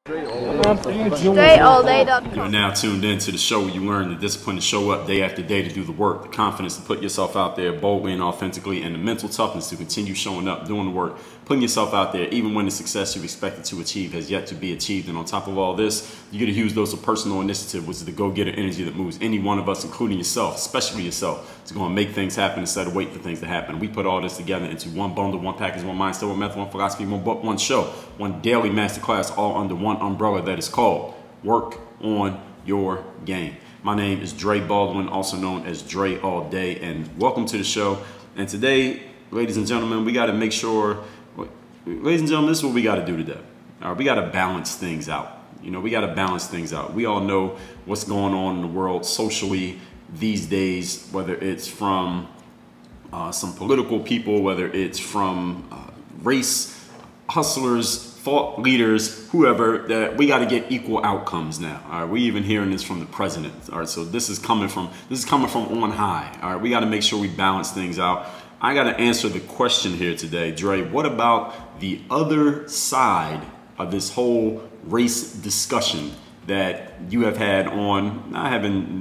DreAllDay.com. You're now tuned in to the show where you learn the discipline to show up day after day to do the work, the confidence to put yourself out there boldly and authentically, and the mental toughness to continue showing up, doing the work, putting yourself out there even when the success you've expected to achieve has yet to be achieved. And on top of all this, you get a huge dose of personal initiative, which is the go-getter energy that moves any one of us, including yourself, especially yourself. It's going to make things happen instead of waiting for things to happen. We put all this together into one bundle, one package, one mindset, one method, one philosophy, one book, one show, one daily masterclass, all under one umbrella that is called Work on Your Game. My name is Dre Baldwin, also known as Dre All Day, and welcome to the show. And today, ladies and gentlemen, we got to make sure, ladies and gentlemen, this is what we got to do today. All right, we got to balance things out. You know, we got to balance things out. We all know what's going on in the world socially these days, whether it's from some political people, whether it's from race hustlers, thought leaders, whoever, that we got to get equal outcomes now. All right, we even hearing this from the president. All right, so this is coming from on high. All right, we got to make sure we balance things out. I got to answer the question here today, Dre. What about the other side of this whole race discussion that you have had on?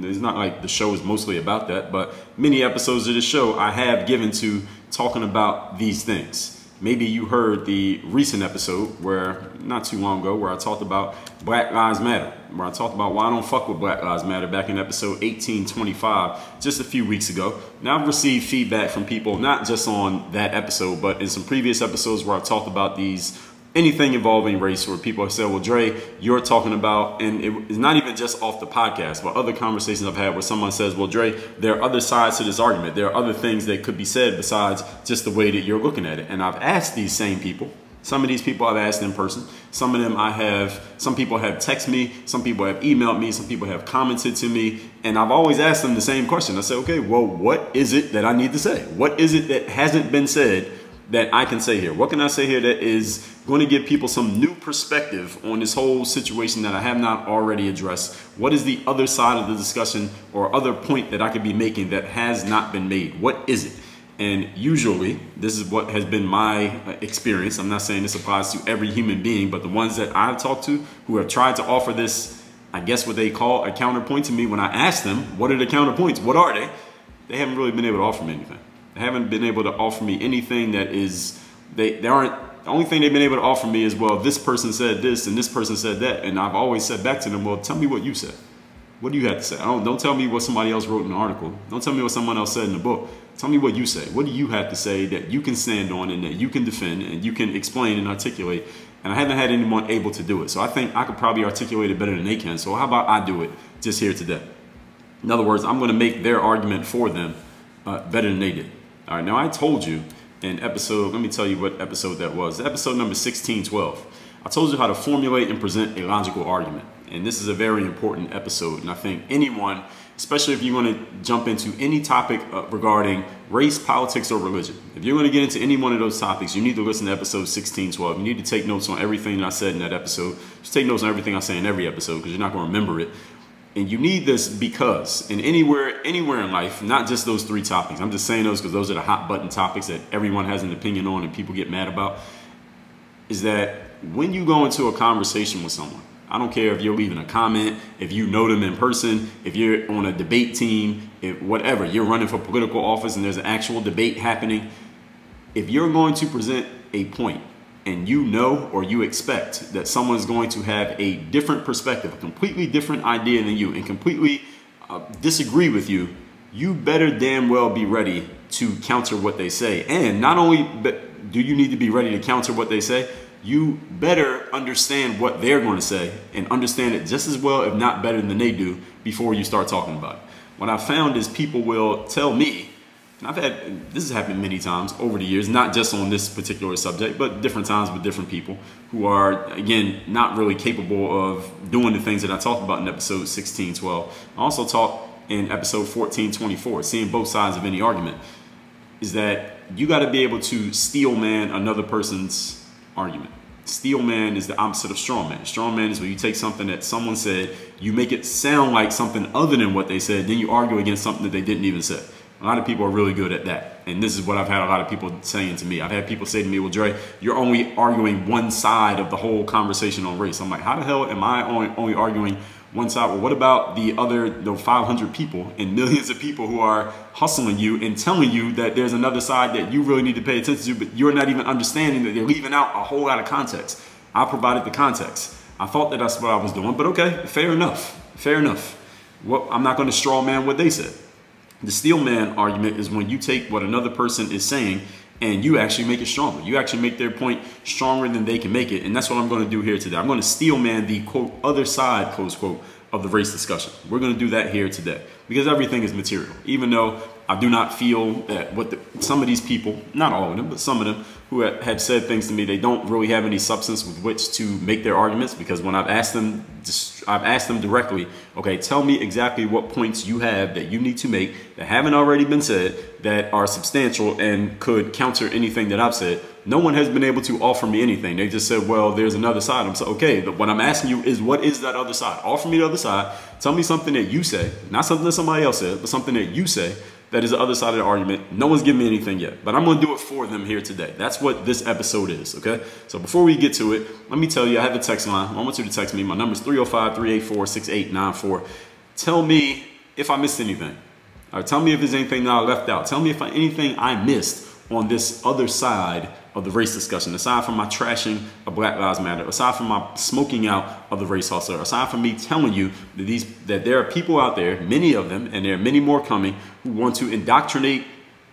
It's not like the show is mostly about that, but many episodes of the show I have given to talking about these things. Maybe you heard the recent episode not too long ago, where I talked about Black Lives Matter, where I talked about why I don't fuck with Black Lives Matter back in episode 1825, just a few weeks ago. Now I've received feedback from people, not just on that episode, but in some previous episodes where I've talked about anything involving race, where people have said, well, Dre, you're talking about, and it's not even just off the podcast, but other conversations I've had where someone says, well, Dre, there are other sides to this argument. There are other things that could be said besides just the way that you're looking at it. And I've asked these same people. Some of these people I've asked in person. Some people have texted me. Some people have emailed me. Some people have commented to me. And I've always asked them the same question. I say, okay, well, what is it that I need to say? What is it that hasn't been said that I can say here? What can I say here that is going to give people some new perspective on this whole situation that I have not already addressed? What is the other side of the discussion or other point that I could be making that has not been made? What is it? And usually, this is what has been my experience. I'm not saying this applies to every human being, but the ones that I've talked to who have tried to offer this, I guess what they call a counterpoint to me, when I ask them, what are the counterpoints? What are they? They haven't really been able to offer me anything. They haven't been able to offer me anything that is, the only thing they've been able to offer me is, well, this person said this and this person said that. And I've always said back to them, well, tell me what you said. What do you have to say? Don't tell me what somebody else wrote in an article. Don't tell me what someone else said in the book. Tell me what you say. What do you have to say that you can stand on and that you can defend and you can explain and articulate? And I haven't had anyone able to do it. So I think I could probably articulate it better than they can. So how about I do it just here today? In other words, I'm going to make their argument for them better than they did. All right, now I told you in episode, let me tell you what episode that was. Episode number 1612. I told you how to formulate and present a logical argument. And this is a very important episode. And I think anyone, especially if you want to jump into any topic regarding race, politics, or religion, if you're going to get into any one of those topics, you need to listen to episode 1612. You need to take notes on everything that I said in that episode. Just take notes on everything I say in every episode, because you're not going to remember it. And you need this because anywhere in life, not just those three topics, I'm just saying those because those are the hot button topics that everyone has an opinion on and people get mad about, is that when you go into a conversation with someone, I don't care if you're leaving a comment, if you know them in person, if you're on a debate team, if whatever, you're running for political office and there's an actual debate happening, if you're going to present a point, and you know or you expect that someone's going to have a different perspective, a completely different idea than you, and completely disagree with you, you better damn well be ready to counter what they say. And not only do you need to be ready to counter what they say, you better understand what they're going to say and understand it just as well, if not better than they do, before you start talking about it. What I found is people will tell me, and this has happened many times over the years, not just on this particular subject, but different times with different people who are, again, not really capable of doing the things that I talked about in episode 1612. I also talked in episode 1424, seeing both sides of any argument, is that you got to be able to steel man another person's argument. Steel man is the opposite of strong man. Strong man is when you take something that someone said, you make it sound like something other than what they said, then you argue against something that they didn't even say. A lot of people are really good at that. And this is what I've had a lot of people saying to me. I've had people say to me, well, Dre, you're only arguing one side of the whole conversation on race. I'm like, how the hell am I only arguing one side? Well, what about the other 500 people and millions of people who are hustling you and telling you that there's another side that you really need to pay attention to, but you're not even understanding that they're leaving out a whole lot of context. I provided the context. I thought that that's what I was doing, but okay, fair enough. Fair enough. Well, I'm not going to straw man what they said. The steel man argument is when you take what another person is saying and you actually make it stronger. You actually make their point stronger than they can make it. And that's what I'm going to do here today. I'm going to steel man the, quote, other side, close quote, of the race discussion. We're going to do that here today because everything is material. Even though I do not feel that some of these people, not all of them, but some of them who have said things to me, they don't really have any substance with which to make their arguments, because when I've asked them directly, okay, tell me exactly what points you have that you need to make that haven't already been said that are substantial and could counter anything that I've said. No one has been able to offer me anything. They just said, well, there's another side. I'm so, okay, but what I'm asking you is, what is that other side? Offer me the other side. Tell me something that you say, not something that somebody else said, but something that you say that is the other side of the argument. No one's given me anything yet, but I'm going to do it for them here today. That's what this episode is, okay? So before we get to it, let me tell you, I have the text line. I want you to text me. My number is 305-384-6894. Tell me if I missed anything. All right, tell me if there's anything that I left out. Tell me if anything I missed on this other side of the race discussion, aside from my trashing of Black Lives Matter, aside from my smoking out of the race hustler, aside from me telling you that there are people out there, many of them, and there are many more coming, who want to indoctrinate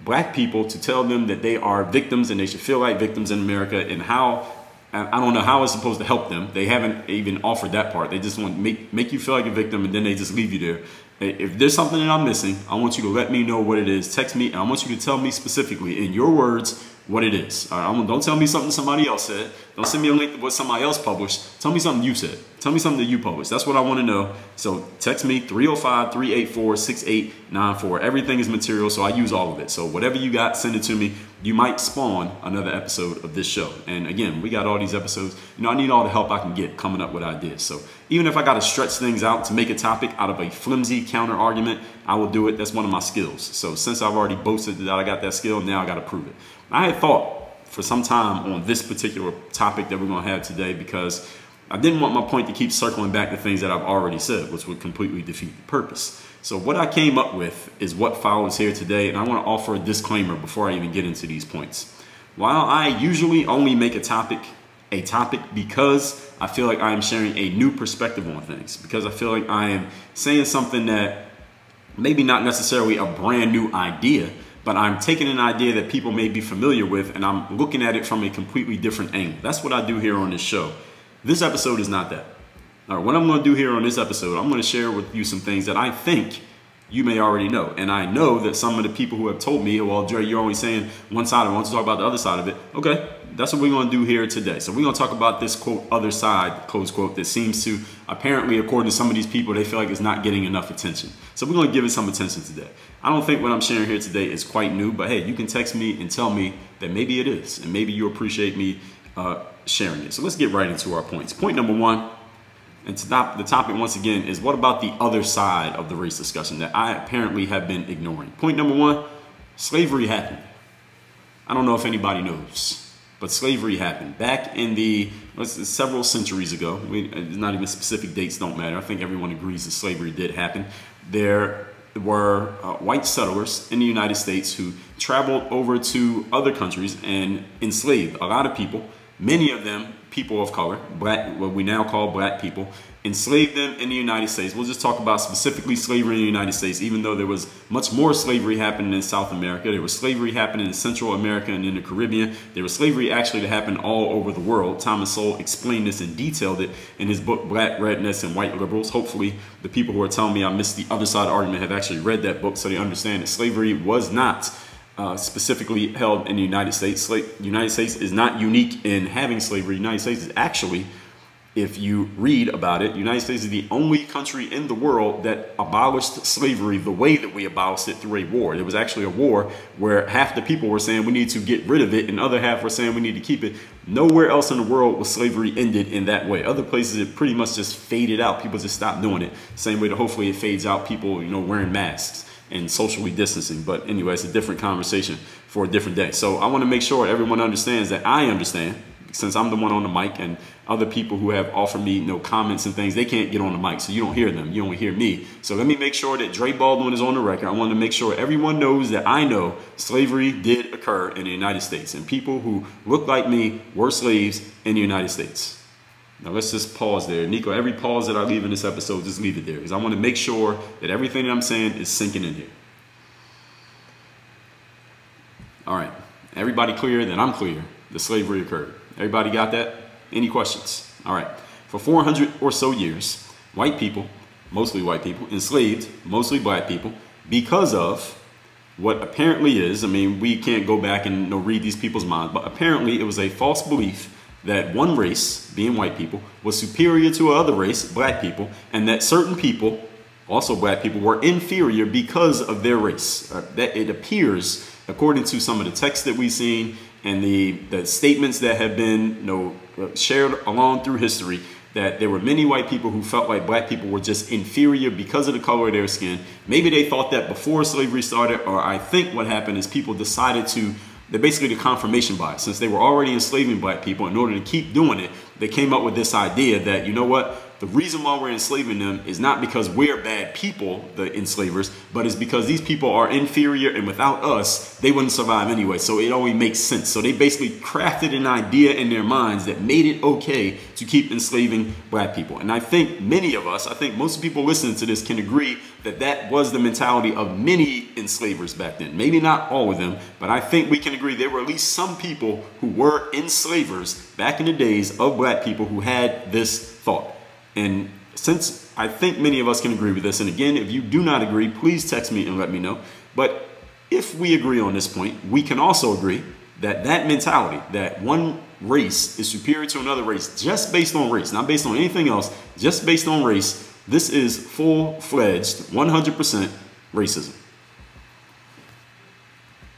black people to tell them that they are victims and they should feel like victims in America, and how, I don't know how it's supposed to help them. They haven't even offered that part. They just want to make you feel like a victim, and then they just leave you there. If there's something that I'm missing, I want you to let me know what it is. Text me, and I want you to tell me specifically, in your words, what it is. All right, don't tell me something somebody else said. Don't send me a link to what somebody else published. Tell me something you said. Tell me something that you published. That's what I want to know. So text me 305-384-6894. Everything is material, so I use all of it. So whatever you got, send it to me. You might spawn another episode of this show. And again, we got all these episodes. You know, I need all the help I can get coming up with ideas. So even if I got to stretch things out to make a topic out of a flimsy counter argument, I will do it. That's one of my skills. So since I've already boasted that I got that skill, now I got to prove it. I had thought for some time on this particular topic that we're going to have today, because I didn't want my point to keep circling back to things that I've already said, which would completely defeat the purpose. So what I came up with is what follows here today, and I want to offer a disclaimer before I even get into these points. While I usually only make a topic because I feel like I am sharing a new perspective on things, because I feel like I am saying something that maybe not necessarily a brand new idea, but I'm taking an idea that people may be familiar with, and I'm looking at it from a completely different angle. That's what I do here on this show. This episode is not that. All right, what I'm going to do here on this episode, I'm going to share with you some things that I think you may already know. And I know that some of the people who have told me, well, Dre, you're only saying one side, I want to talk about the other side of it. Okay, that's what we're going to do here today. So we're going to talk about this, quote, other side, close quote, that seems to, apparently, according to some of these people, they feel like it's not getting enough attention. So we're going to give it some attention today. I don't think what I'm sharing here today is quite new, but hey, you can text me and tell me that maybe it is, and maybe you appreciate me sharing it. So let's get right into our points. Point number one, and the topic once again is, what about the other side of the race discussion that I apparently have been ignoring? Point number one, slavery happened. I don't know if anybody knows, but slavery happened back in several centuries ago. Not even specific dates don't matter. I think everyone agrees that slavery did happen. There were white settlers in the United States who traveled over to other countries and enslaved a lot of people, many of them people of color, what we now call black people, enslaved them in the United States. We'll just talk about specifically slavery in the United States, even though there was much more slavery happening in South America. There was slavery happening in Central America and in the Caribbean. There was slavery actually that happened all over the world. Thomas Sowell explained this and detailed it in his book, Black Redness and White Liberals. Hopefully the people who are telling me I missed the other side argument have actually read that book, so they understand that slavery was not specifically held in the United States. The United States is not unique in having slavery. The United States is actually, if you read about it, the United States is the only country in the world that abolished slavery the way that we abolished it, through a war. There was actually a war where half the people were saying we need to get rid of it and other half were saying we need to keep it. Nowhere else in the world was slavery ended in that way. Other places it pretty much just faded out. People just stopped doing it. Same way that hopefully it fades out, people, wearing masks and socially distancing. But anyway, it's a different conversation for a different day. So I want to make sure everyone understands that I understand, since I'm the one on the mic, and other people who have offered me comments and things, they can't get on the mic, so you don't hear them. You only hear me. So let me make sure that Dre Baldwin is on the record. I want to make sure everyone knows that I know slavery did occur in the United States, and people who look like me were slaves in the United States. Now let's just pause there. Nico, every pause that I leave in this episode, just leave it there, because I want to make sure that everything that I'm saying is sinking in here. All right. Everybody clear? Then I'm clear. The slavery occurred. Everybody got that? Any questions? All right. For 400 or so years, white people, mostly white people, enslaved mostly black people because of what apparently is, I mean, we can't go back and read these people's minds, but apparently it was a false belief that one race, being white people, was superior to another race, black people, and that certain people, also black people, were inferior because of their race. That it appears, according to some of the texts that we've seen and the statements that have been shared along through history, that there were many white people who felt like black people were just inferior because of the color of their skin. Maybe they thought that before slavery started, or I think what happened is people decided to, they're basically the confirmation bias. Since they were already enslaving black people, in order to keep doing it, they came up with this idea that, you know what, the reason why we're enslaving them is not because we're bad people, the enslavers, but it's because these people are inferior, and without us, they wouldn't survive anyway. So it only makes sense. So they basically crafted an idea in their minds that made it okay to keep enslaving black people. And I think many of us, I think most people listening to this can agree that that was the mentality of many enslavers back then. Maybe not all of them, but I think we can agree there were at least some people who were enslavers back in the days of black people who had this thought. And since I think many of us can agree with this, and again, if you do not agree, please text me and let me know. But if we agree on this point, we can also agree that that mentality, that one race is superior to another race just based on race, not based on anything else, just based on race, this is full-fledged, 100% racism.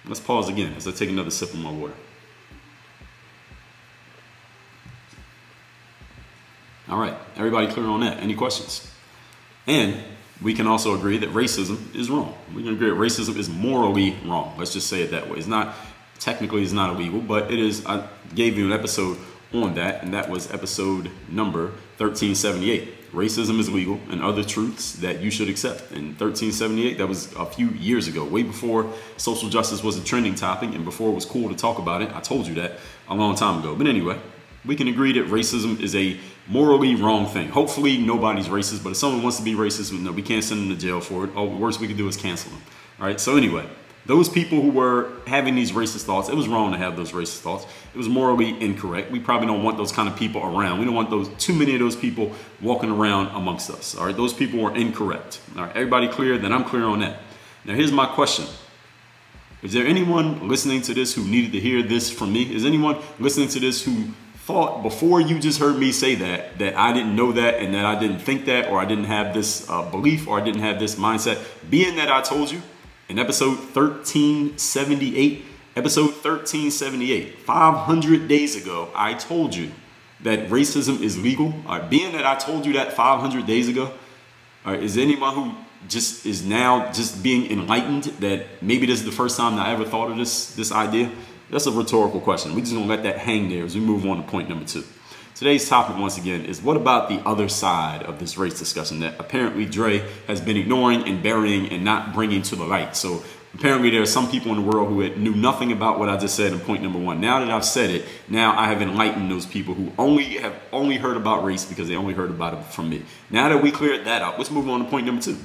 Let's pause again as I take another sip of my water. All right, everybody clear on that? Any questions? And we can also agree that racism is wrong. We can agree that racism is morally wrong. Let's just say it that way. It's not, technically it's not illegal, but it is. I gave you an episode on that, and that was episode number 1378. Racism is legal and other truths that you should accept. In 1378, that was a few years ago, way before social justice was a trending topic and before it was cool to talk about it. I told you that a long time ago. But anyway, we can agree that racism is a morally wrong thing. Hopefully nobody's racist, but if someone wants to be racist, we can't send them to jail for it. Oh, the worst we can do is cancel them. All right, so anyway, those people who were having these racist thoughts, it was wrong to have those racist thoughts. It was morally incorrect. We probably don't want those kind of people around. We don't want too many of those people walking around amongst us. All right, those people were incorrect. All right, everybody clear? Then I'm clear on that. Now here's my question. Is there anyone listening to this who needed to hear this from me? Is anyone listening to this who thought before you just heard me say that I didn't know that, and that I didn't think that, or I didn't have this belief, or I didn't have this mindset, being that I told you in episode 1378, 500 days ago, I told you that racism is legal. Being that I told you that 500 days ago, is anyone who just is now just being enlightened that maybe this is the first time that I ever thought of this idea? That's a rhetorical question. We're just going to let that hang there as we move on to point number 2. Today's topic, once again, is what about the other side of this race discussion that apparently Dre has been ignoring and burying and not bringing to the light. So apparently there are some people in the world who knew nothing about what I just said in point number 1. Now that I've said it, now I have enlightened those people who have only heard about race because they only heard about it from me. Now that we cleared that up, let's move on to point number 2.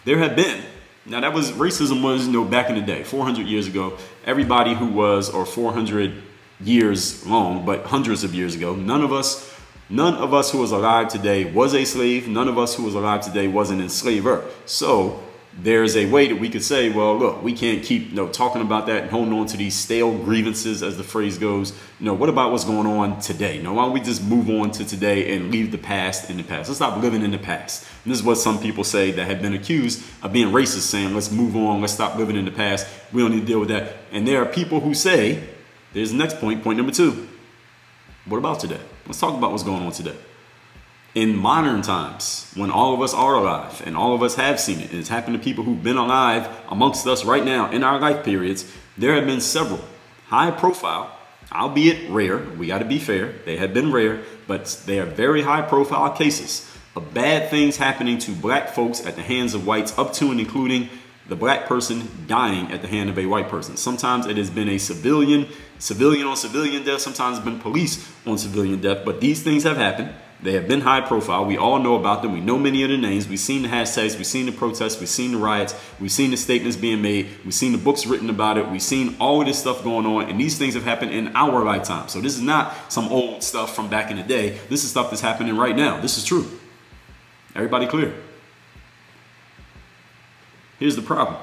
There have been, now that was, racism was, back in the day, 400 years ago, everybody who was, or 400 years long, but hundreds of years ago, none of us who was alive today was a slave. None of us who was alive today was an enslaver. So there's a way that we could say, well, look, we can't keep talking about that and holding on to these stale grievances, as the phrase goes. What about what's going on today? Why don't we just move on to today and leave the past in the past? Let's stop living in the past. And this is what some people say that have been accused of being racist, saying, let's move on, let's stop living in the past. We don't need to deal with that. And there are people who say, there's the next point, point number 2. What about today? Let's talk about what's going on today. In modern times, when all of us are alive and all of us have seen it, and it's happened to people who've been alive amongst us right now in our life periods, there have been several high profile, albeit rare, we got to be fair, they have been rare, but they are very high profile cases of bad things happening to black folks at the hands of whites, up to and including the black person dying at the hand of a white person. Sometimes it has been a civilian on civilian death, sometimes it's been police on civilian death, but these things have happened. They have been high profile. We all know about them. We know many of the names. We've seen the hashtags. We've seen the protests. We've seen the riots. We've seen the statements being made. We've seen the books written about it. We've seen all of this stuff going on. And these things have happened in our lifetime. So this is not some old stuff from back in the day. This is stuff that's happening right now. This is true. Everybody clear? Here's the problem.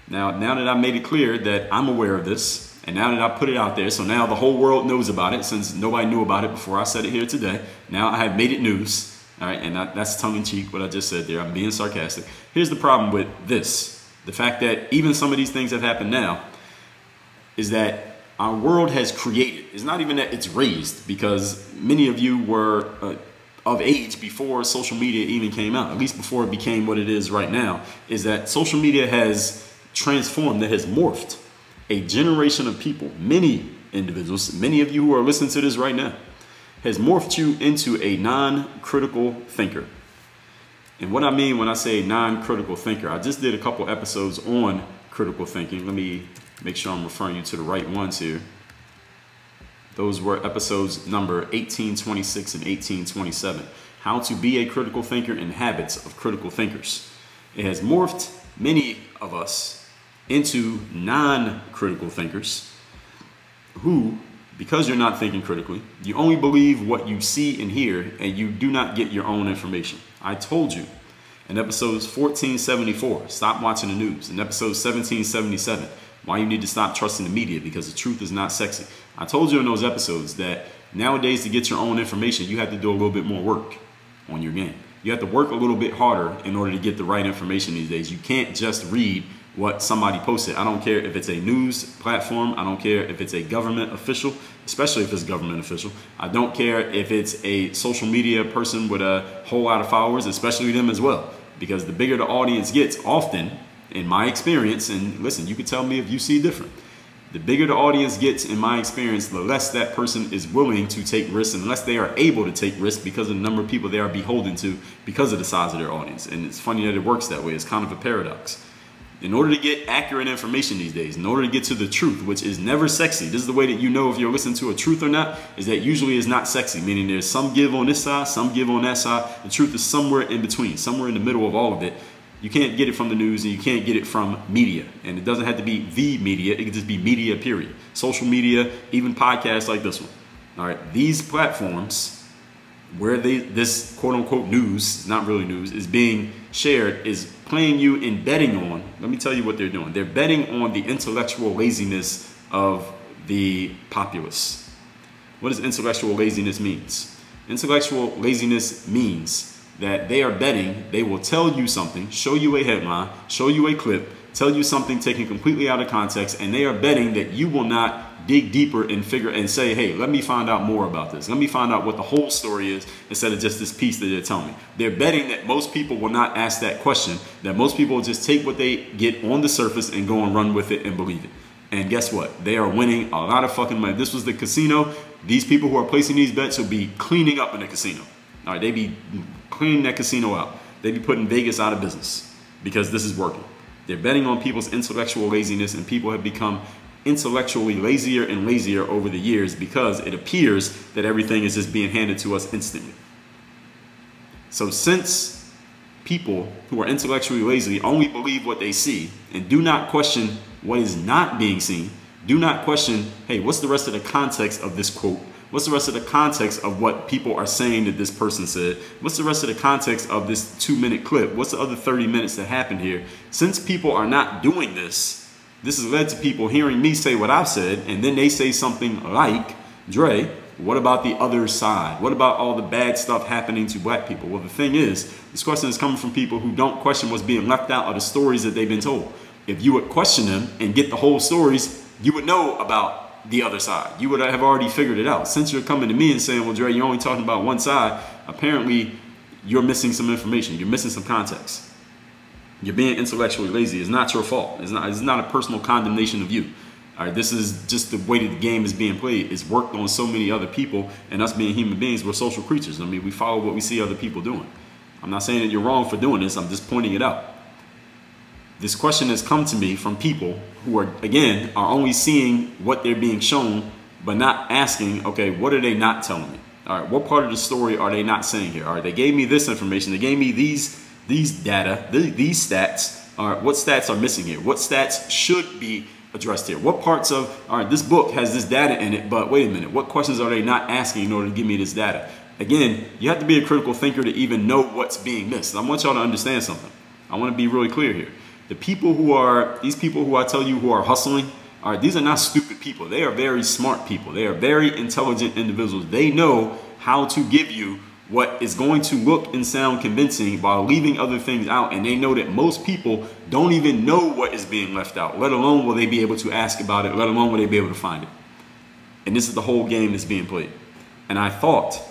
Now that I made it clear that I'm aware of this, and now that I put it out there, so now the whole world knows about it, since nobody knew about it before I said it here today. Now I have made it news, all right, and that's tongue-in-cheek what I just said there. I'm being sarcastic. Here's the problem with this. The fact that even some of these things have happened now is that our world has created. It's not even that it's raised, because many of you were of age before social media even came out, at least before it became what it is right now, is that social media has transformed, that has morphed a generation of people, many individuals, many of you who are listening to this right now, has morphed you into a non-critical thinker. And what I mean when I say non-critical thinker, I just did a couple episodes on critical thinking. Let me make sure I'm referring you to the right ones here. Those were episodes number 1826 and 1827. How to be a critical thinker and habits of critical thinkers. It has morphed many of us into non-critical thinkers who, because you're not thinking critically, you only believe what you see and hear, and you do not get your own information. I told you in episodes 1474, stop watching the news. In episode 1777, why you need to stop trusting the media, because the truth is not sexy. I told you in those episodes that nowadays to get your own information, you have to do a little bit more work on your game. You have to work a little bit harder in order to get the right information these days. You can't just read what somebody posted. I don't care if it's a news platform. I don't care if it's a government official, especially if it's government official. I don't care if it's a social media person with a whole lot of followers, especially them as well. Because the bigger the audience gets, often, in my experience, and listen, you can tell me if you see different, the bigger the audience gets, in my experience, the less that person is willing to take risks, and less they are able to take risks because of the number of people they are beholden to because of the size of their audience. And it's funny that it works that way. It's kind of a paradox. In order to get accurate information these days, in order to get to the truth, which is never sexy, this is the way that you know if you're listening to a truth or not, is that usually it's not sexy, meaning there's some give on this side, some give on that side. The truth is somewhere in between, somewhere in the middle of all of it. You can't get it from the news, and you can't get it from media. And it doesn't have to be the media, it can just be media, period. Social media, even podcasts like this one. All right, these platforms where this quote-unquote news, not really news, is being shared, is playing you and betting on, let me tell you what they're doing. They're betting on the intellectual laziness of the populace. What does intellectual laziness means? Intellectual laziness means that they are betting, they will tell you something, show you a headline, show you a clip, tell you something taken completely out of context, and they are betting that you will not dig deeper and figure and say, hey, let me find out more about this. Let me find out what the whole story is instead of just this piece that they're telling me. They're betting that most people will not ask that question, that most people will just take what they get on the surface and go and run with it and believe it. And guess what? They are winning a lot of fucking money. This was the casino. These people who are placing these bets will be cleaning up in the casino. All right, they be cleaning that casino out. They be putting Vegas out of business because this is working. They're betting on people's intellectual laziness, and people have become intellectually lazier and lazier over the years because it appears that everything is just being handed to us instantly. So since people who are intellectually lazy only believe what they see and do not question what is not being seen, do not question, hey, what's the rest of the context of this quote? What's the rest of the context of what people are saying that this person said? What's the rest of the context of this 2-minute clip? What's the other 30 minutes that happened here? Since people are not doing this, this has led to people hearing me say what I've said, and then they say something like, Dre, what about the other side? What about all the bad stuff happening to black people? Well, the thing is, this question is coming from people who don't question what's being left out of the stories that they've been told. If you would question them and get the whole stories, you would know about the other side. You would have already figured it out. Since you're coming to me and saying, well, Dre, you're only talking about one side, apparently you're missing some information. You're missing some context. You're being intellectually lazy. It's not your fault. It's not a personal condemnation of you. All right, this is just the way that the game is being played. It's worked on so many other people, and us being human beings, we're social creatures. I mean, we follow what we see other people doing. I'm not saying that you're wrong for doing this. I'm just pointing it out. This question has come to me from people who are, again, are only seeing what they're being shown, but not asking, okay, what are they not telling me? All right, what part of the story are they not saying here? All right, they gave me this information. They gave me these data, these stats. All right, what stats are missing here? What stats should be addressed here? What parts of, all right, this book has this data in it, but wait a minute, what questions are they not asking in order to give me this data? Again, you have to be a critical thinker to even know what's being missed. I want y'all to understand something. I want to be really clear here. The people who are, these people who I tell you who are hustling, all right, these are not stupid people. They are very smart people. They are very intelligent individuals. They know how to give you what is going to look and sound convincing while leaving other things out. And they know that most people don't even know what is being left out, let alone will they be able to ask about it, let alone will they be able to find it. And this is the whole game that's being played. And I thought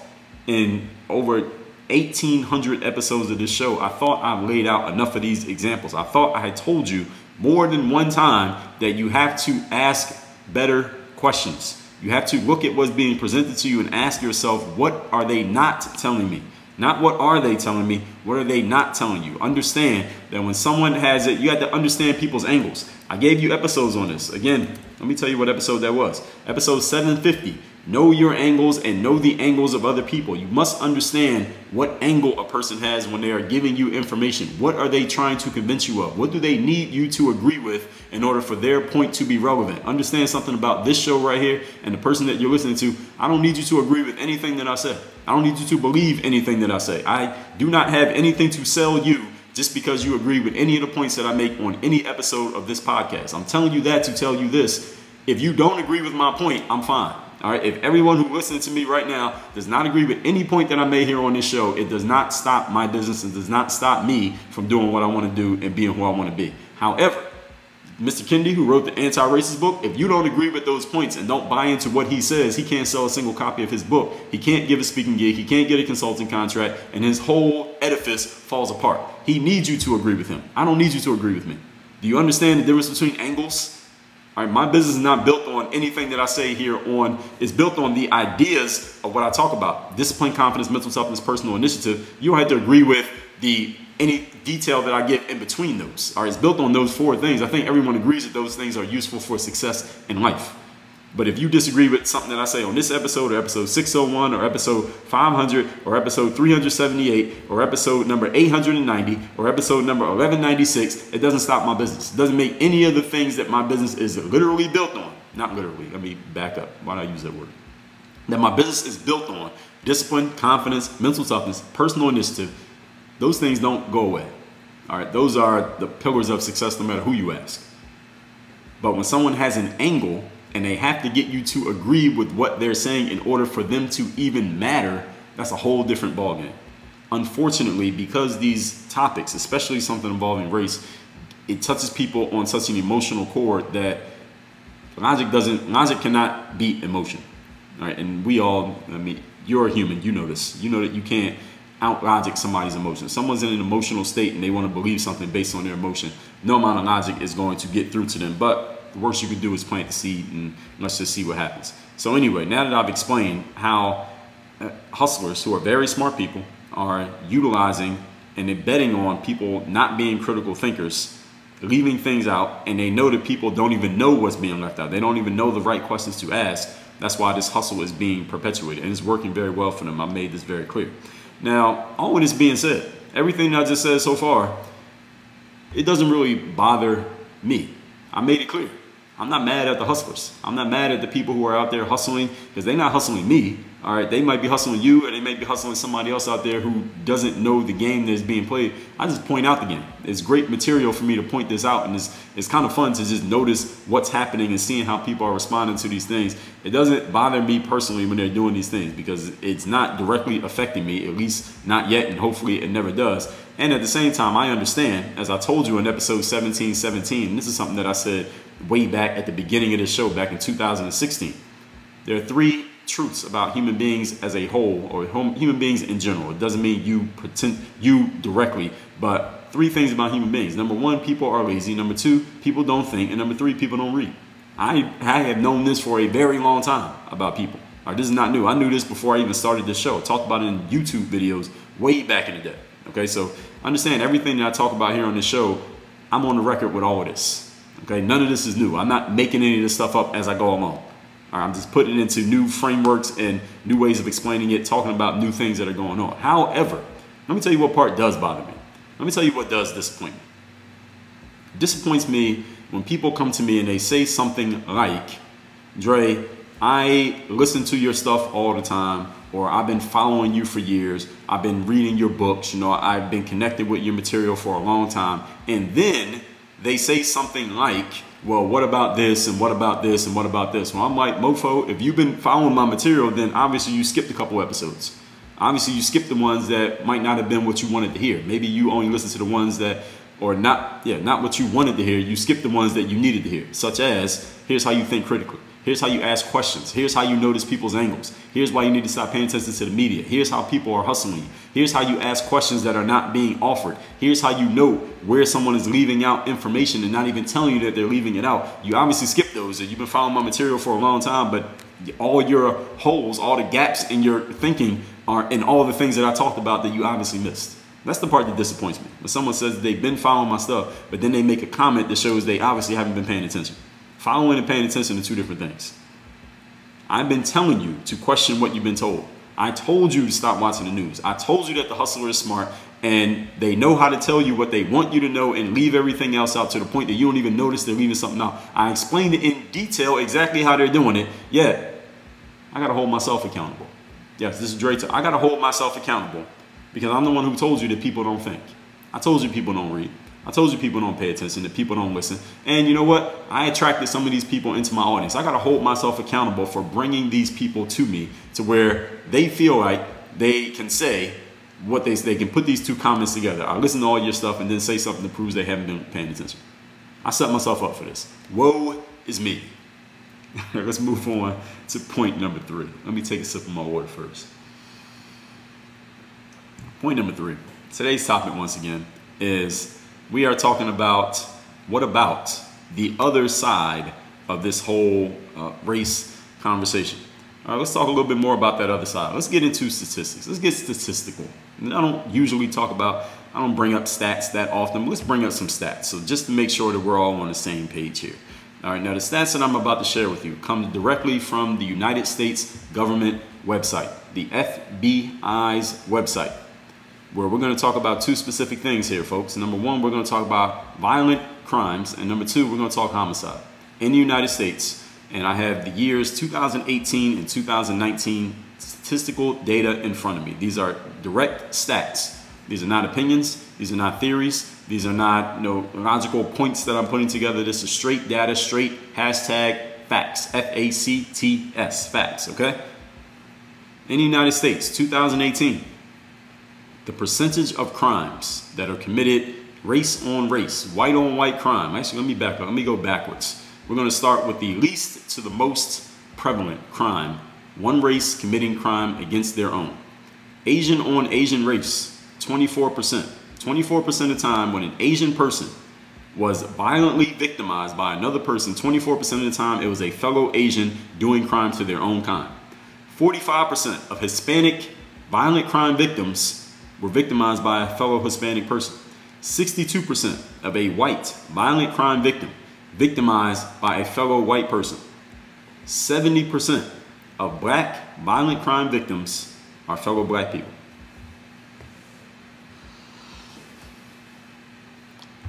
in over 1,800 episodes of this show, I thought I laid out enough of these examples. I thought I had told you more than one time that you have to ask better questions. You have to look at what's being presented to you and ask yourself, what are they not telling me? Not what are they telling me, what are they not telling you? Understand that when someone has it, you have to understand people's angles. I gave you episodes on this. Again, let me tell you what episode that was. Episode 750. Know your angles and know the angles of other people. You must understand what angle a person has when they are giving you information. What are they trying to convince you of? What do they need you to agree with in order for their point to be relevant? Understand something about this show right here and the person that you're listening to. I don't need you to agree with anything that I say. I don't need you to believe anything that I say. I do not have anything to sell you just because you agree with any of the points that I make on any episode of this podcast. I'm telling you that to tell you this. If you don't agree with my point, I'm fine. All right, if everyone who listens to me right now does not agree with any point that I made here on this show, it does not stop my business and does not stop me from doing what I want to do and being who I want to be. However, Mr. Kendi, who wrote the anti-racist book, if you don't agree with those points and don't buy into what he says, he can't sell a single copy of his book. He can't give a speaking gig. He can't get a consulting contract, and his whole edifice falls apart. He needs you to agree with him. I don't need you to agree with me. Do you understand the difference between angles? All right, my business is not built on anything that I say here on. It's built on the ideas of what I talk about. Discipline, confidence, mental toughness, personal initiative. You don't have to agree with any detail that I give in between those. All right, it's built on those four things. I think everyone agrees that those things are useful for success in life. But if you disagree with something that I say on this episode or episode 601 or episode 500 or episode 378 or episode number 890 or episode number 1196, it doesn't stop my business. It doesn't make any of the things that my business is literally built on. Not literally. Let me back up. Why do I use that word? That my business is built on discipline, confidence, mental toughness, personal initiative. Those things don't go away. All right. Those are the pillars of success no matter who you ask. But when someone has an angle and they have to get you to agree with what they're saying in order for them to even matter, that's a whole different ballgame. Unfortunately, because these topics, especially something involving race, it touches people on such an emotional chord that logic cannot beat emotion. All right, and we all, I mean, you're a human, you know this. You know that you can't out-logic somebody's emotion. Someone's in an emotional state and they want to believe something based on their emotion. No amount of logic is going to get through to them, but the worst you can do is plant the seed and let's just see what happens. So anyway, now that I've explained how hustlers who are very smart people are utilizing and they're betting on people not being critical thinkers, leaving things out, and they know that people don't even know what's being left out. They don't even know the right questions to ask. That's why this hustle is being perpetuated and it's working very well for them. I made this very clear. Now, all of this being said, everything that I just said so far, it doesn't really bother me. I made it clear. I'm not mad at the hustlers. I'm not mad at the people who are out there hustling because they're not hustling me. All right, they might be hustling you, or they may be hustling somebody else out there who doesn't know the game that's being played. I just point out the game. It's great material for me to point this out, and it's kind of fun to just notice what's happening and seeing how people are responding to these things. It doesn't bother me personally when they're doing these things because it's not directly affecting me, at least not yet, and hopefully it never does. And at the same time, I understand, as I told you in episode 1717, and this is something that I said way back at the beginning of the show back in 2016. There are 3 truths about human beings as a whole, or human beings in general. It doesn't mean you directly, but 3 things about human beings. Number 1, people are lazy. Number 2, people don't think. And number 3, people don't read. I have known this for a very long time about people. This is not new. I knew this before I even started this show. I talked about it in YouTube videos way back in the day. Okay, so understand everything that I talk about here on this show, I'm on the record with all of this. Okay, none of this is new. I'm not making any of this stuff up as I go along. I'm just putting it into new frameworks and new ways of explaining it, talking about new things that are going on. However, let me tell you what part does bother me. Let me tell you what does disappoint me. It disappoints me when people come to me and they say something like, Dre, I listen to your stuff all the time, or I've been following you for years. I've been reading your books. You know, I've been connected with your material for a long time. And then they say something like, well, what about this, and what about this, and what about this? Well, I'm like, mofo, if you've been following my material, then obviously you skipped a couple episodes. Obviously you skipped the ones that might not have been what you wanted to hear. Maybe you only listened to the ones that, or not what you wanted to hear. You skipped the ones that you needed to hear, such as, here's how you think critically. Here's how you ask questions. Here's how you notice people's angles. Here's why you need to stop paying attention to the media. Here's how people are hustling you. Here's how you ask questions that are not being offered. Here's how you know where someone is leaving out information and not even telling you that they're leaving it out. You obviously skip those. You've been following my material for a long time, but all your holes, all the gaps in your thinking are in all the things that I talked about that you obviously missed. That's the part that disappoints me. When someone says they've been following my stuff, but then they make a comment that shows they obviously haven't been paying attention. Following and paying attention are 2 different things. I've been telling you to question what you've been told. I told you to stop watching the news. I told you that the hustler is smart and they know how to tell you what they want you to know and leave everything else out to the point that you don't even notice they're leaving something out. I explained it in detail exactly how they're doing it, yet I got to hold myself accountable. Yes, this is Dre. I got to hold myself accountable because I'm the one who told you that people don't think. I told you people don't read. I told you people don't pay attention, that people don't listen. And you know what? I attracted some of these people into my audience. I got to hold myself accountable for bringing these people to me to where they feel like they can say what they can put these 2 comments together. I listen to all your stuff and then say something that proves they haven't been paying attention. I set myself up for this. Woe is me. Let's move on to point number 3. Let me take a sip of my water first. Point number 3. Today's topic, once again, is we are talking about what about the other side of this whole race conversation. All right, let's talk a little bit more about that other side. Let's get into statistics. Let's get statistical. I don't usually I don't bring up stats that often, but let's bring up some stats. So just to make sure that we're all on the same page here. All right, now the stats that I'm about to share with you come directly from the United States government website, the FBI's website, where we're going to talk about 2 specific things here, folks. Number 1, we're going to talk about violent crimes, and number 2, we're going to talk homicide in the United States. And I have the years 2018 and 2019 statistical data in front of me. These are direct stats. These are not opinions. These are not theories. These are not logical points that I'm putting together. This is straight data, straight hashtag facts, F-A-C-T-S, facts, okay? In the United States, 2018, the percentage of crimes that are committed race on race, white on white crime. Actually, let me back up. Let me go backwards. We're going to start with the least to the most prevalent crime. One race committing crime against their own. Asian on Asian race, 24%. 24% of the time when an Asian person was violently victimized by another person, 24% of the time it was a fellow Asian doing crime to their own kind. 45% of Hispanic violent crime victims were victimized by a fellow Hispanic person. 62% of a white violent crime victim victimized by a fellow white person. 70% of black violent crime victims are fellow black people.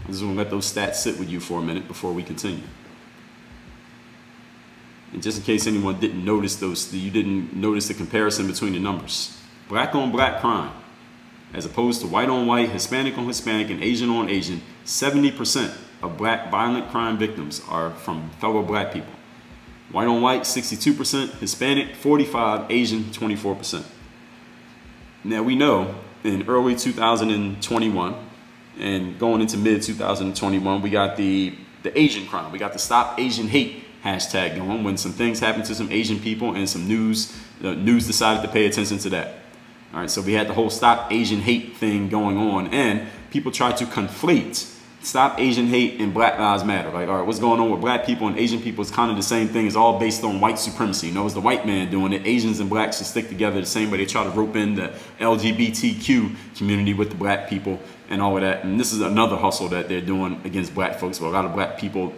I'm just going to let those stats sit with you for a minute before we continue. And just in case anyone didn't notice you didn't notice the comparison between the numbers. Black on black crime, as opposed to white on white, Hispanic on Hispanic, and Asian on Asian, 70% of black violent crime victims are from fellow black people. White on white, 62%, Hispanic, 45%, Asian, 24%. Now we know in early 2021 and going into mid 2021, we got the Asian crime. We got the Stop Asian Hate hashtag going when some things happened to some Asian people and some news decided to pay attention to that. All right, so we had the whole Stop Asian Hate thing going on, and people tried to conflate Stop Asian Hate and Black Lives Matter. Like, all right, what's going on with black people and Asian people is kind of the same thing. It's all based on white supremacy. You know, it's the white man doing it. Asians and blacks should stick together the same way. They try to rope in the LGBTQ community with the black people and all of that. And this is another hustle that they're doing against black folks. But a lot of black people,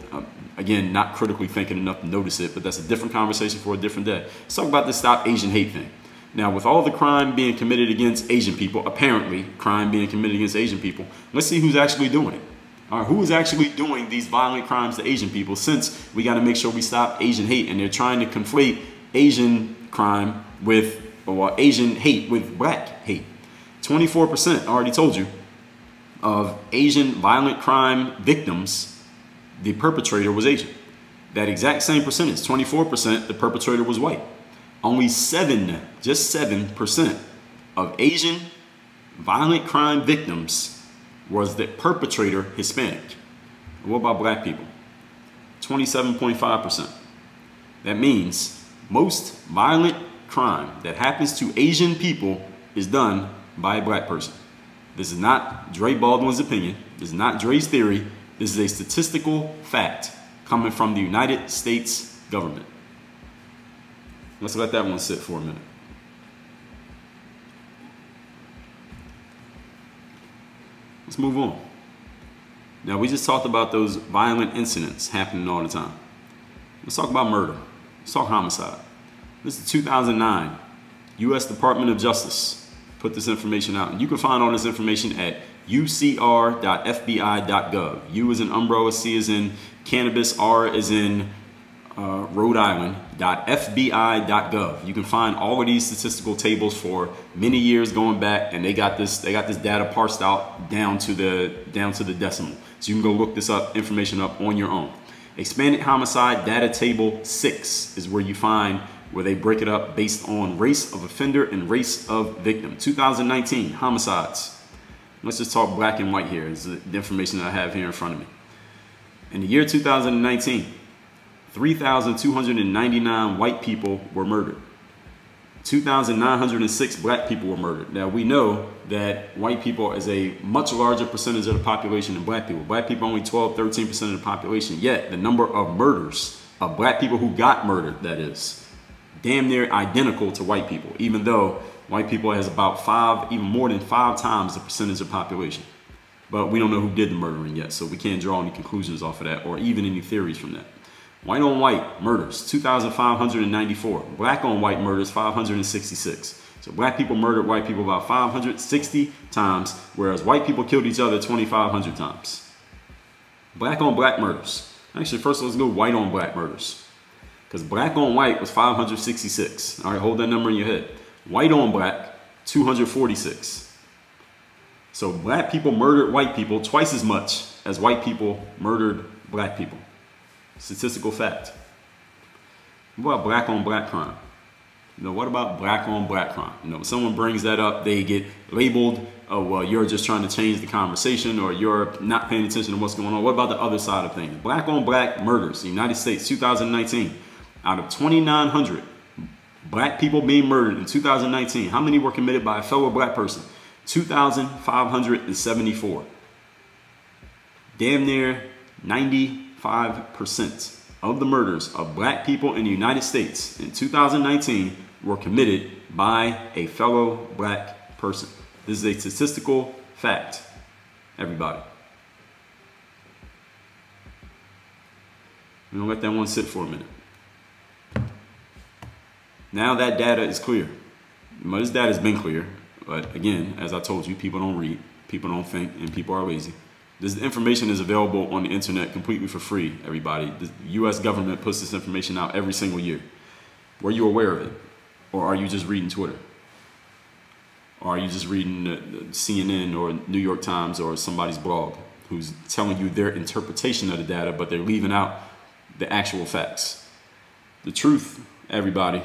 again, not critically thinking enough to notice it, but that's a different conversation for a different day. Let's talk about this Stop Asian Hate thing. Now, with all the crime being committed against Asian people, apparently crime being committed against Asian people, let's see who's actually doing it. Who is actually doing these violent crimes to Asian people, since we got to make sure we stop Asian hate, and they're trying to conflate Asian crime with, or Asian hate with black hate. 24%, I already told you, of Asian violent crime victims, the perpetrator was Asian. That exact same percentage, 24%, the perpetrator was white. Only just 7% of Asian violent crime victims was the perpetrator Hispanic. What about black people? 27.5%. That means most violent crime that happens to Asian people is done by a black person. This is not Dre Baldwin's opinion. This is not Dre's theory. This is a statistical fact coming from the United States government. Let's let that one sit for a minute. Let's move on. Now, we just talked about those violent incidents happening all the time. Let's talk about murder. Let's talk homicide. This is 2009. U.S. Department of Justice put this information out. And you can find all this information at ucr.fbi.gov. U is in umbrella, C is in cannabis, R is in Rhode Island.fbi.gov. You can find all of these statistical tables for many years going back, and they got this data parsed out down to the decimal. So you can go look this information up on your own. Expanded homicide data table 6 is where you find where they break it up based on race of offender and race of victim. 2019 homicides. Let's just talk black and white here. This is the information that I have here in front of me. In the year 2019, 3,299 white people were murdered. 2,906 black people were murdered. Now, we know that white people is a much larger percentage of the population than black people. Black people are only 12, 13% of the population. Yet, the number of murders of black people who got murdered, that is, damn near identical to white people, even though white people has about even more than 5 times the percentage of population. But we don't know who did the murdering yet, so we can't draw any conclusions off of that or even any theories from that. White on white murders, 2,594. Black on white murders, 566. So black people murdered white people about 560 times, whereas white people killed each other 2,500 times. Black on black murders. Actually, first let's go white on black murders. Because black on white was 566. All right, hold that number in your head. White on black, 246. So black people murdered white people twice as much as white people murdered black people. Statistical fact. What about black on black crime? You know, what about black on black crime? You know, when someone brings that up, they get labeled, oh, well, you're just trying to change the conversation, or you're not paying attention to what's going on. What about the other side of things? Black on black murders, the United States, 2019. Out of 2,900 black people being murdered in 2019, how many were committed by a fellow black person? 2,574. Damn near 95% of the murders of black people in the United States in 2019 were committed by a fellow black person. This is a statistical fact, everybody. We're gonna let that one sit for a minute. Now that data is clear. This data has been clear, but again, as I told you, people don't read, people don't think, and people are lazy. This information is available on the internet completely for free, everybody. The U.S. government puts this information out every single year. Were you aware of it? Or are you just reading Twitter? Or are you just reading CNN or New York Times or somebody's blog who's telling you their interpretation of the data, but they're leaving out the actual facts? The truth, everybody,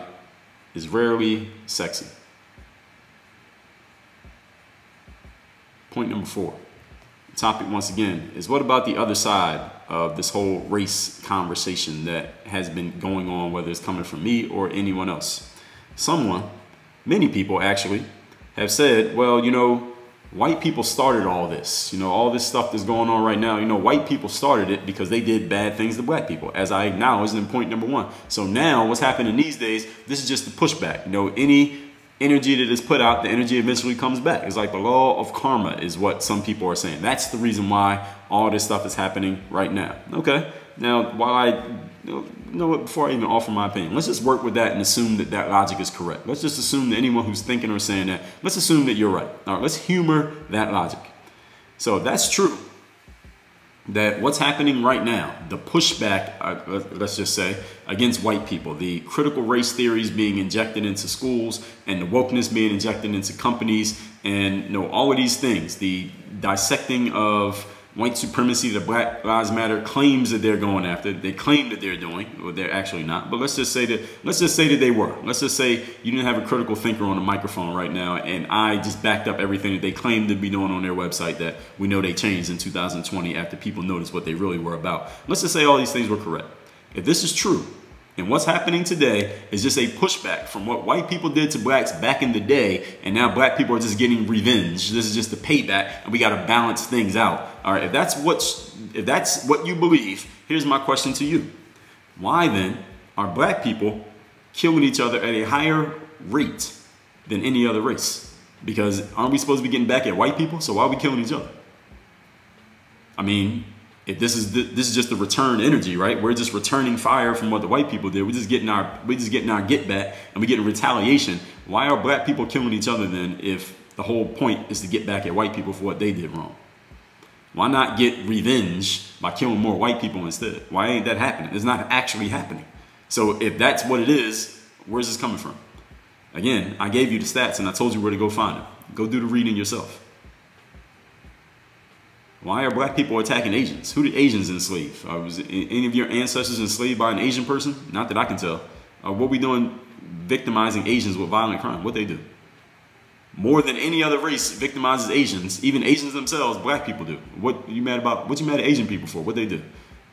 is rarely sexy. Point number 4. The topic, once again, is what about the other side of this whole race conversation that has been going on, whether it's coming from me or anyone else? Many people actually, have said, well, you know, white people started all this. You know, all this stuff that's going on right now, you know, white people started it because they did bad things to black people, as I acknowledged in point number 1. So now what's happening these days, this is just the pushback. You know, any energy that is put out, the energy eventually comes back. It's like the law of karma is what some people are saying. That's the reason why all this stuff is happening right now. Okay. Now, before I even offer my opinion, let's just work with that and assume that that logic is correct. Let's just assume that anyone who's thinking or saying that, let's assume that you're right. All right, let's humor that logic. So if that's true, that what's happening right now, the pushback, let's just say, against white people, the critical race theories being injected into schools and the wokeness being injected into companies, and you know, all of these things, the dissecting of white supremacy, the Black Lives Matter claims that they're going after, they claim that they're doing, or they're actually not. But let's just say that they were. Let's just say you didn't have a critical thinker on a microphone right now, and I just backed up everything that they claimed to be doing on their website that we know they changed in 2020 after people noticed what they really were about. Let's just say all these things were correct. If this is true, and what's happening today is just a pushback from what white people did to blacks back in the day, and now black people are just getting revenge. This is just a payback, and we got to balance things out. All right, if that's what you believe, here's my question to you. Why then are black people killing each other at a higher rate than any other race? Because aren't we supposed to be getting back at white people? So why are we killing each other? I mean, if this is just the return energy, right? We're just returning fire from what the white people did. We're just getting our get back, and we're getting retaliation. Why are black people killing each other then if the whole point is to get back at white people for what they did wrong? Why not get revenge by killing more white people instead? Why ain't that happening? It's not actually happening. So if that's what it is, where's this coming from? Again, I gave you the stats and I told you where to go find them. Go do the reading yourself. Why are black people attacking Asians? Who did Asians enslave? Was any of your ancestors enslaved by an Asian person? Not that I can tell. What we doing victimizing Asians with violent crime? What they do? More than any other race victimizes Asians, even Asians themselves, black people do. What you mad about? What you mad at Asian people for? What they do?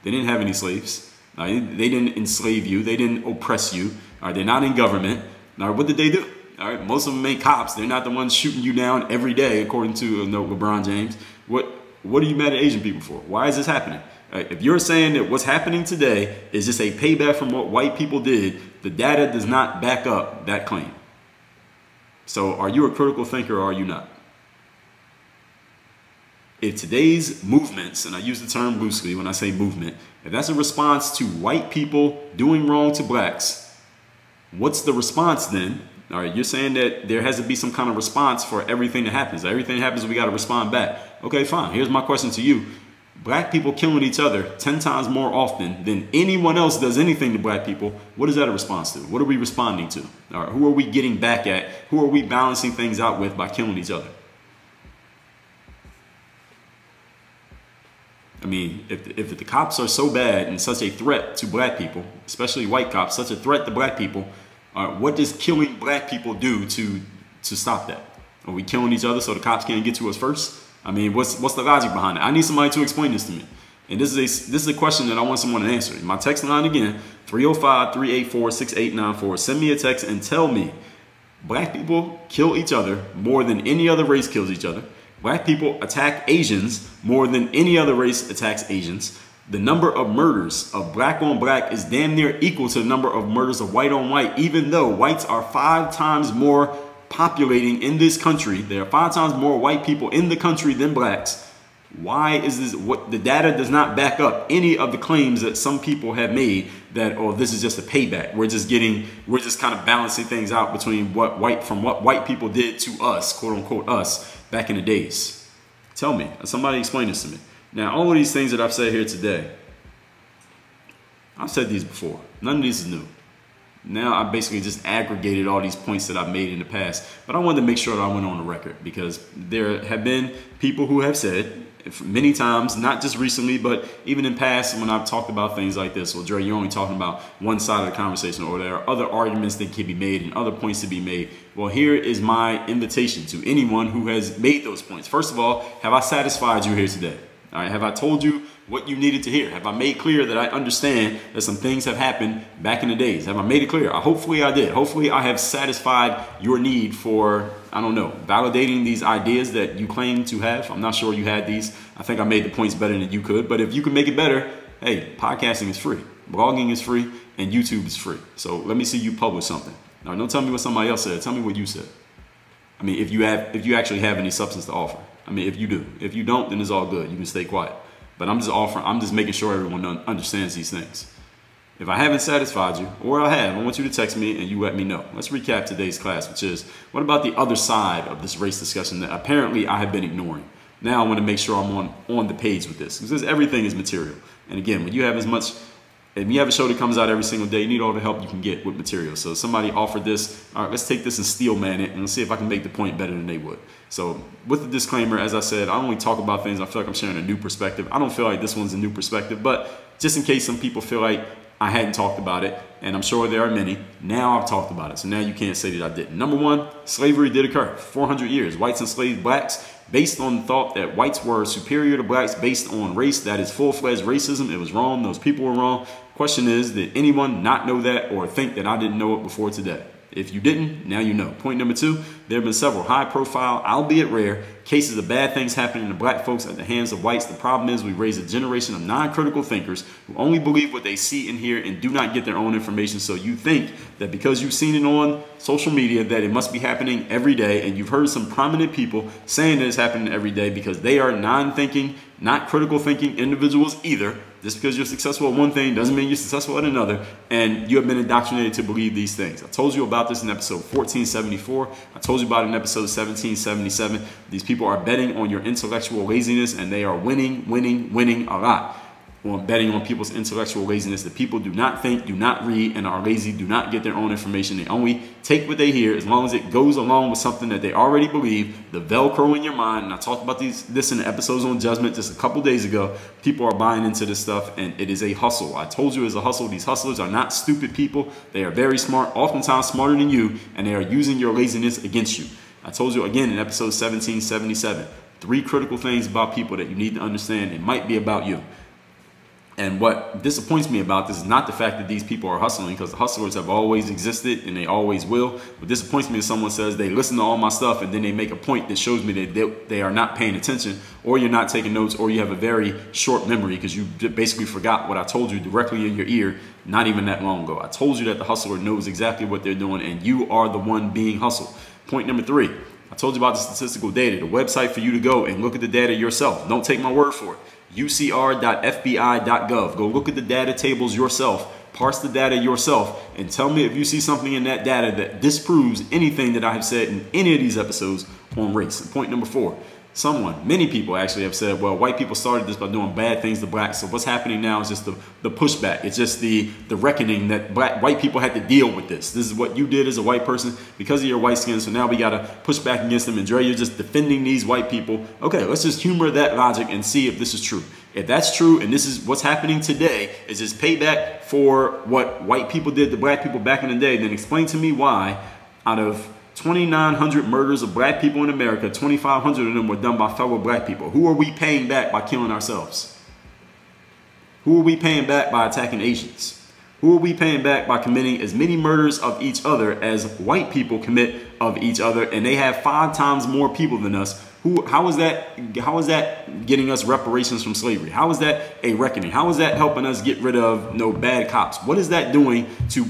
They didn't have any slaves. They didn't enslave you. They didn't oppress you. They're not in government. What did they do? All right, most of them ain't cops. They're not the ones shooting you down every day, according to LeBron James. What are you mad at Asian people for? Why is this happening? If you're saying that what's happening today is just a payback from what white people did, the data does not back up that claim. So are you a critical thinker or are you not? If today's movements, and I use the term loosely when I say movement, if that's a response to white people doing wrong to blacks, what's the response then? All right, you're saying that there has to be some kind of response for everything that happens. Everything that happens, we got to respond back. Okay, fine. Here's my question to you. Black people killing each other 10 times more often than anyone else does anything to black people. What is that a response to? What are we responding to? All right, who are we getting back at? Who are we balancing things out with by killing each other? I mean, if the cops are so bad and such a threat to black people, especially white cops, such a threat to black people, what does killing black people do to stop that? Are we killing each other so the cops can't get to us first? I mean, what's the logic behind it? I need somebody to explain this to me. And this is a question that I want someone to answer. My text line again, 305-384-6894. Send me a text and tell me, black people kill each other more than any other race kills each other. Black people attack Asians more than any other race attacks Asians. The number of murders of black on black is damn near equal to the number of murders of white on white, even though whites are 5 times more populating in this country. There are 5 times more white people in the country than blacks. Why is this? What the data does not back up any of the claims that some people have made that, oh, this is just a payback. We're just kind of balancing things out between what white people did to us, quote unquote us, back in the days. Tell me, somebody explain this to me. Now, all of these things that I've said here today, I've said these before. None of these is new. Now I basically just aggregated all these points that I've made in the past, but I wanted to make sure that I went on the record because there have been people who have said many times, not just recently, but even in past when I've talked about things like this, well, Dre, you're only talking about one side of the conversation, or there are other arguments that can be made and other points to be made. Well, here is my invitation to anyone who has made those points. First of all, have I satisfied you here today? All right, have I told you what you needed to hear? Have I made clear that I understand that some things have happened back in the days? Have I made it clear? Hopefully I did. Hopefully I have satisfied your need for, I don't know, validating these ideas that you claim to have. I'm not sure you had these. I think I made the points better than you could. But if you can make it better, hey, podcasting is free. Blogging is free. And YouTube is free. So let me see you publish something. Now, don't tell me what somebody else said. Tell me what you said. I mean, if you actually have any substance to offer. I mean, if you do. If you don't, then it's all good. You can stay quiet. But I'm just making sure everyone understands these things. If I haven't satisfied you, or I have, I want you to text me and you let me know. Let's recap today's class, which is, what about the other side of this race discussion that apparently I have been ignoring? Now I want to make sure I'm on the page with this, because everything is material. And again, when you have and you have a show that comes out every single day, you need all the help you can get with material. So somebody offered this, all right, let's take this and steel man it, and let's see if I can make the point better than they would. So with the disclaimer, as I said, I only talk about things I feel like I'm sharing a new perspective. I don't feel like this one's a new perspective, but just in case some people feel like I hadn't talked about it, and I'm sure there are many, now I've talked about it. So now you can't say that I didn't. Number one, slavery did occur. 400 years, whites enslaved blacks based on the thought that whites were superior to blacks based on race. That is full-fledged racism. It was wrong. Those people were wrong. Question is, did anyone not know that or think that I didn't know it before today? If you didn't, now you know. Point number two, there have been several high-profile, albeit rare, cases of bad things happening to black folks at the hands of whites. The problem is we raise a generation of non-critical thinkers who only believe what they see and hear and do not get their own information. So you think that because you've seen it on social media that it must be happening every day, and you've heard some prominent people saying that it's happening every day because they are non-thinking, not critical thinking individuals either. Just because you're successful at one thing doesn't mean you're successful at another, and you have been indoctrinated to believe these things. I told you about this in episode 1474. I told you about it in episode 1777. These people are betting on your intellectual laziness, and they are winning a lot on betting on people's intellectual laziness. The people do not think, do not read, and are lazy, do not get their own information. They only take what they hear as long as it goes along with something that they already believe, the Velcro in your mind. And I talked about this in the episodes on judgment just a couple days ago. People are buying into this stuff, and it is a hustle. I told you it's a hustle. These hustlers are not stupid people. They are very smart, oftentimes smarter than you, and they are using your laziness against you. I told you again in episode 1777, 3 critical things about people that you need to understand. It might be about you. And what disappoints me about this is not the fact that these people are hustling, because the hustlers have always existed and they always will. What disappoints me is someone says they listen to all my stuff and then they make a point that shows me that they are not paying attention, or you're not taking notes, or you have a very short memory because you basically forgot what I told you directly in your ear not even that long ago. I told you that the hustler knows exactly what they're doing, and you are the one being hustled. Point number 3. I told you about the statistical data, the website for you to go and look at the data yourself. Don't take my word for it. UCR.FBI.gov. Go look at the data tables yourself, parse the data yourself, and tell me if you see something in that data that disproves anything that I have said in any of these episodes on race. And point number 4, many people actually have said, well, white people started this by doing bad things to blacks. So what's happening now is just the pushback. It's just the reckoning that white people had to deal with this. This is what you did as a white person because of your white skin. So now we got to push back against them. And Dre, you're just defending these white people. Okay, let's just humor that logic and see if this is true. If that's true, and this is what's happening today, is just payback for what white people did to black people back in the day, then explain to me why out of 2,900 murders of black people in America, 2,500 of them were done by fellow black people. Who are we paying back by killing ourselves? Who are we paying back by attacking Asians? Who are we paying back by committing as many murders of each other as white people commit of each other? And they have 5 times more people than us. How is that getting us reparations from slavery? How is that a reckoning? How is that helping us get rid of bad cops? What is that doing to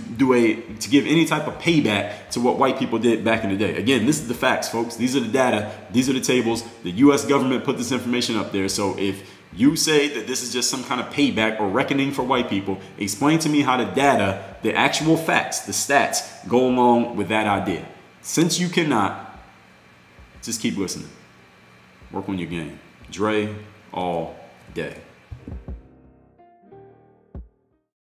give any type of payback to what white people did back in the day? Again, this is the facts, folks. These are the data. These are the tables. The U.S. government put this information up there. So if you say that this is just some kind of payback or reckoning for white people, explain to me how the data, the actual facts, the stats go along with that idea. Since you cannot, just keep listening. Work on your game. Dre, all day.